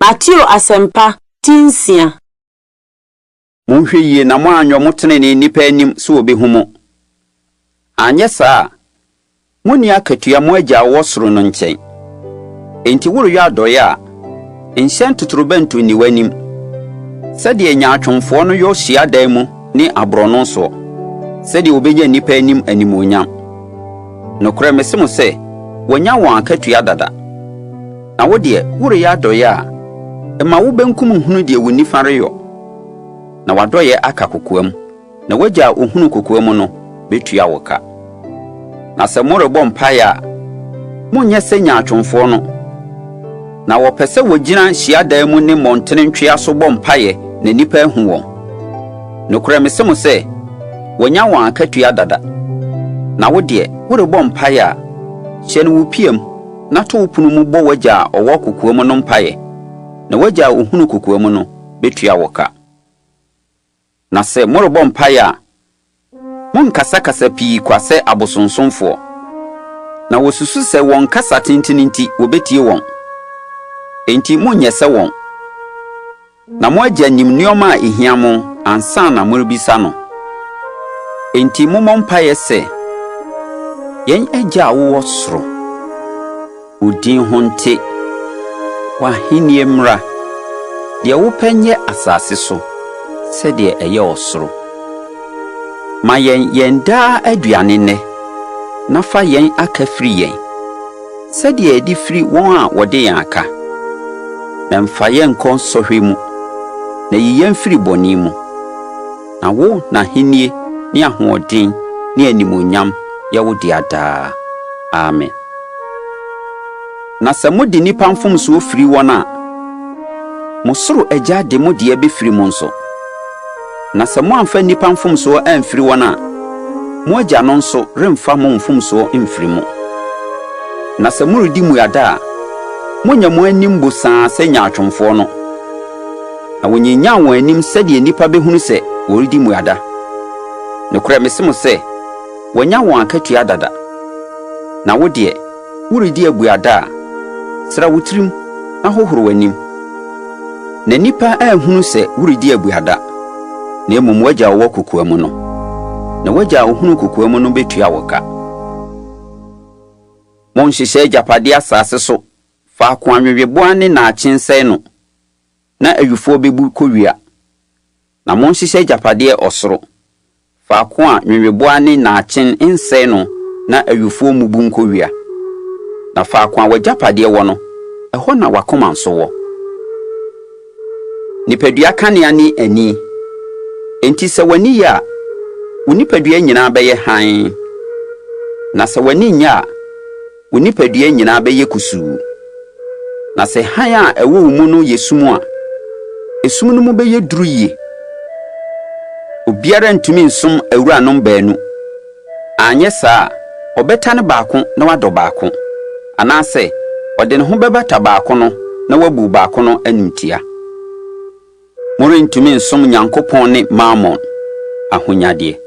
Matthew Asempa Tinsia. Monhwe yie na mo anyo motene ne nipa anim so obehu mo. Anye saa, muni akatua mo agya wo soro no nkyɛn. Enti woro ya adoye a, enhyɛn tuturubentu ni wanim. Sɛdeɛ nyaatwomfo no yo hyia dan mu ne abrono so. Sɛdeɛ obegya nipa anim animonyam. Nokora mese mo sɛ, wonya wɔn akatua dada. Na wo de woro ya adoye a, ema wo benkum hunu de wo nifa reyo. Na wadoye aka kokoam. Na wagya ohunu kokoam no betua woka. Na sɛ morebɔ mpae a, monyɛ sɛ nyaatwomfo no. Na wɔpɛ sɛ wogyina hyiadan mu ne mmɔntene ntwea so bɔ mpae na nipa ahu wɔn. Nokora mese mo sɛ, wonya wɔn akatua dada. Na wo de worebɔ mpae a, hyɛ no wo piam na to wo punu mu bɔ wagya ɔwɔ kokoam no mpae. Na wagya ohunu kokoam no betua woka. Na sɛ morebɔ mpae a, monkasa-kasa pii kwasɛ abosonsomfo. Na wosusu sɛ wɔn kasa tintininti wobetie wɔn. Enti monyɛ sɛ wɔn. Na mo agya nim nneɔma a ehia mo ansa na morebisa no. Enti mommɔ mpae sɛ, yɛn agya a wowɔ soro, odin ho nte, w'ahenni mmra, deɛ wopɛ nyɛ asase so, sɛdeɛ ɛyɛ ɔsoro. Ma yɛn daa aduane nɛ, na fa yɛn aka firi yɛn, sɛdeɛ ɛdi firi wɔn a wɔde yɛn aka. Na mfa yɛn nkɔ sɔhwɛ mu, na yi yɛn firi bɔne mu. Na wo na henie ne ahoɔden ne animonyam yɛwo de adaa. Amen. Na sɛ mode nipa mfomso firi wɔn a, mo soro agya de mo de bɛfiri mo nso. Na sɛ mo amfa nipa mfomso amfiri wɔn a, mo agya no nso remfa mo mfomso mfiri mo. Na sɛ moredi muada a, monya mo anim bosaa sɛ nyaatwomfo no. Na wonyinya wɔn anim sɛdeɛ nipa behunu sɛ wɔredi muada. Nokora mese mo sɛ, wonya wɔn akatua dada. Na wo de woredi abuada a, sra wo tirim na hohoro w'anim. Na nipa ahunu sɛ woredi abuada. Na mmom wagya wo kokoam no. Na wagya ohunu kokoam no betua woka. Monhyehyɛ agyapade asase so, fa ko anweweboa ne naakyensɛe no. Na awufo bebu kowia. Na monhyehyɛ agyapade ɔsoro, fa ko anweweboa ne naakyen nsɛe no, na awufo mubu nkowia. Na fa ko awagyapade wɔ no, ɛhɔ na wakoma nso wɔ. Nipadua kanea ne ani. Enti sɛ wani ya, unipadua nyinaa bɛyɛ hann. Na sɛ wani nya a, unipadua nyinaa bɛyɛ kusuu. Na sɛ hann a ɛwɔ wo mu no yɛ sum a, esum no mu bɛyɛ duru yie. Obiara ntumi nsom awuranom baanu. Anyɛ saa, ɔbɛta ne baako na wadɔ baako. Anaasɛ, ɔde ne ho bɛbata baako no na wabu baako no animtia. Morentumi nsom Nyankopɔn ne Mammon, ahonyade.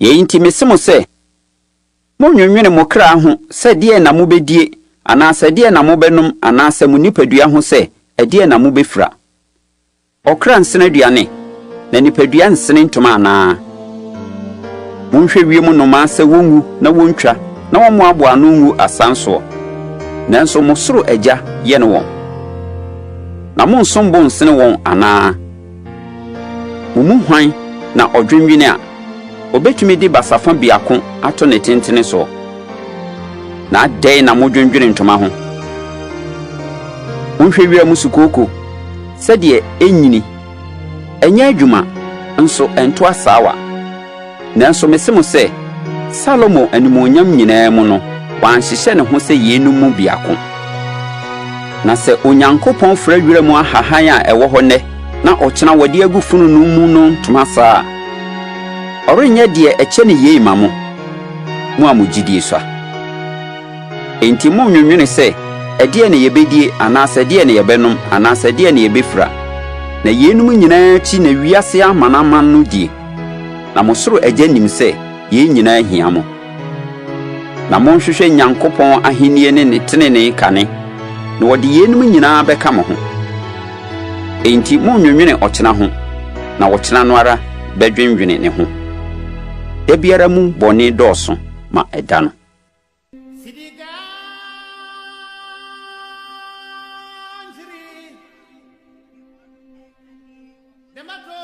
Yɛn nti mese mo sɛ, monwenwene mo kra ho sɛ deɛ na mobɛdie, anaasɛ deɛ na mobɛnom, anaasɛ mo nipadua ho sɛ ɛdeɛ na mobɛfira. Ɔkra nsene aduane, na nipadua nsene ntoma anaa. Monhwɛ wiem nnomaa sɛ wonwu na wontwa, na wɔmmoaboa ano nwu asansoɔ. Nanso mo soro agya yɛ ne wɔn. Na monsom bo nsene wɔn anaa. Mumu hwan na ɔdwenwene a, obetumi de basafa biako ato ne tentene so. Na adɛn na modwenwene ntoma ho. Monhwɛ wiram sukoko, sɛdeɛ ɛnyini. Ɛnyɛ adwuma, nso ɛnto asaawa. Nanso mese mo sɛ, Salomo animonyam nyinaa mu no, wanhyehyɛ ne ho sɛ yenum mu biako. Na sɛ Onyankopɔn fra wiram ahahan a ɛwɔ hɔ nɛ, na ɔkyena wɔde agu funu no mu no ntoma saa, ɔrenyɛ deɛ ɛkyɛ ne yie ma mo a mo gyidie so. Enti monwenwene sɛ, ɛdeɛ na yɛbɛdie, anaasɛ deɛ na yɛbɛnom, anaasɛ deɛ na yɛbɛfira. Na yenum nyinaa akyi na wiase amanaman no die. Na mo soro agya nim sɛ, yɛn nyinaa hia mo. Na monhwehwɛ Nyankopɔn ahenni ne ne tenene kane. na wɔde yenum nyinaa bɛka mo ho. Enti monnwennwene ɔkyena ho, na ɔkyena no ara bɛdwennwene ne ho. Da biara mu bɔne dɔɔso ma ɛda no. Demato